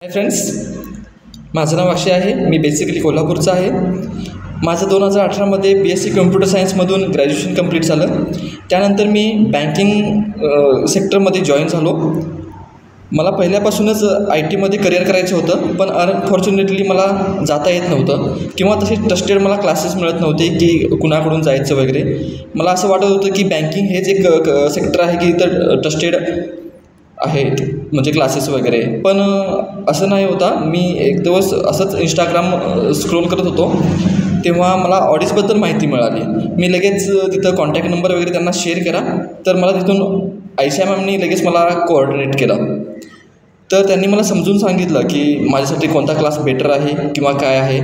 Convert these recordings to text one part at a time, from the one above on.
Hi friends, माझं नाव अक्षय आहे. मी basically कोल्हापूरचा आहे. माझं 2018मध्ये BSc कम्प्युटर सायन्समधून ग्रॅज्युएशन कंप्लीट झालं. त्यानंतर मी बँकिंग सेक्टरमध्ये जॉईन झालो. मला पहिल्यापासूनच IT मध्ये करिअर करायचं होतं, पण अनफॉर्च्युनेटली मला जाता येत नव्हतं किंवा तसे ट्रस्टेड मला क्लासेस मिळत नव्हते की कुणाकडून जायचं वगैरे. मला असं वाटत होतं की बँकिंग हेच एक सेक्टर आहे की तर ट्रस्टेड आहेत म्हणजे क्लासेस वगैरे. पण असं नाही होता. मी एक दिवस असंच इंस्टाग्राम स्क्रोल करत होतो, तेव्हा मला ऑडिट्सबद्दल माहिती मिळाली. मी लगेच तिथं कॉन्टॅक्ट नंबर वगैरे त्यांना शेअर केला. तर मला तिथून आयशा मॅमनी लगेच मला कोऑर्डिनेट केलं. तर त्यांनी मला समजून सांगितलं की माझ्यासाठी कोणता क्लास बेटर आहे किंवा काय आहे.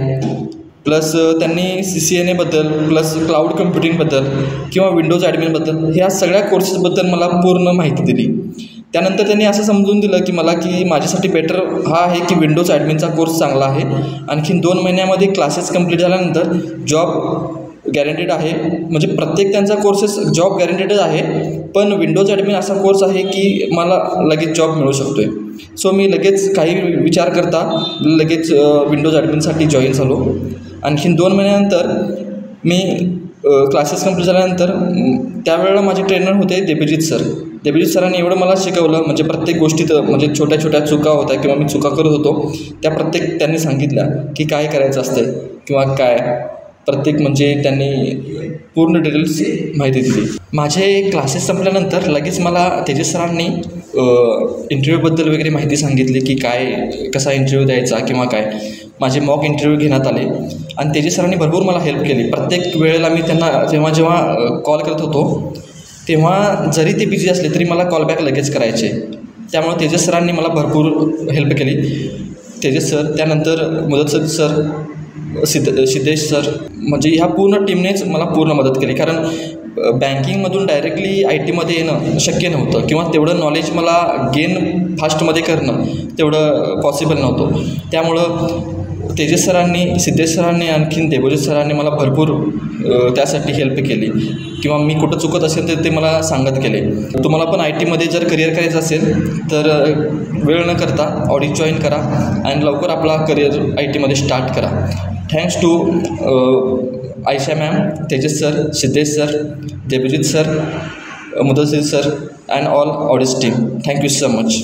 प्लस त्यांनी CCNAबद्दल प्लस क्लाउड कम्प्युटिंगबद्दल किंवा विंडोज ॲडमिनबद्दल ह्या सगळ्या कोर्सेसबद्दल मला पूर्ण माहिती दिली. त्यानंतर त्यांनी असं समजून दिलं की मला की माझ्यासाठी बेटर हा आहे की विंडोज ॲडमिनचा कोर्स चांगला आहे. आणखीन 2 महिन्यामध्ये क्लासेस कंप्लीट झाल्यानंतर जॉब गॅरंटेड आहे. म्हणजे प्रत्येक त्यांचा कोर्सेस जॉब गॅरंटेडच आहे, पण विंडोज ॲडमिन असा कोर्स आहे की मला लगेच जॉब मिळू शकतो आहे. सो मी लगेच काही विचार करता लगेच विंडोज ॲडमिनसाठी जॉईन झालो. आणखीन 2 महिन्यानंतर मी क्लासेस कंप्लीट झाल्यानंतर त्यावेळेला माझे ट्रेनर होते देबजित सर. देबजित सरांनी एवढं मला शिकवलं, म्हणजे प्रत्येक गोष्टीत म्हणजे छोट्या छोट्या चुका होत्या किंवा मी चुका करत होतो त्या प्रत्येक त्यांनी सांगितल्या की काय करायचं असतं किंवा काय प्रत्येक म्हणजे त्यांनी पूर्ण डिटेल्स माहिती दिली. माझे क्लासेस संपल्यानंतर लगेच मला तेजस सरांनी इंटरव्ह्यूबद्दल वगैरे माहिती सांगितली की काय कसा इंटरव्ह्यू द्यायचा किंवा काय. माझे मॉक इंटरव्ह्यू घेण्यात आले आणि तेजस सरांनी भरपूर मला हेल्प केली. प्रत्येक वेळेला मी त्यांना जेव्हा कॉल करत होतो तेव्हा जरी ते बिझी असले तरी मला कॉलबॅक लगेच करायचे. त्यामुळे तेजस सरांनी मला भरपूर हेल्प केली. तेजस सर, त्यानंतर मुदत सर, सिद्धेश सर, म्हणजे ह्या पूर्ण टीमनेच मला पूर्ण मदत केली. कारण बँकिंगमधून डायरेक्टली IT मध्ये येणं शक्य नव्हतं किंवा तेवढं नॉलेज मला गेन फास्टमध्ये करणं तेवढं पॉसिबल नव्हतं. त्यामुळं तेजस सरांनी, सिद्धेश सरांनी आणखीन देबजित सरांनी मला भरपूर त्यासाठी हेल्प केली किंवा मी कुठं चुकत असेल तर ते मला सांगत गेले. तुम्हाला पण IT मध्ये जर करिअर करायचं असेल तर वेळ न करता ऑडिट जॉईन करा आणि लवकर आपला करिअर IT मध्ये स्टार्ट करा. Thanks to Ayesha ma'am, Tejas sir, Siddhesh sir, Debjit sir, Mudat sir and all audits team. Thank you so much.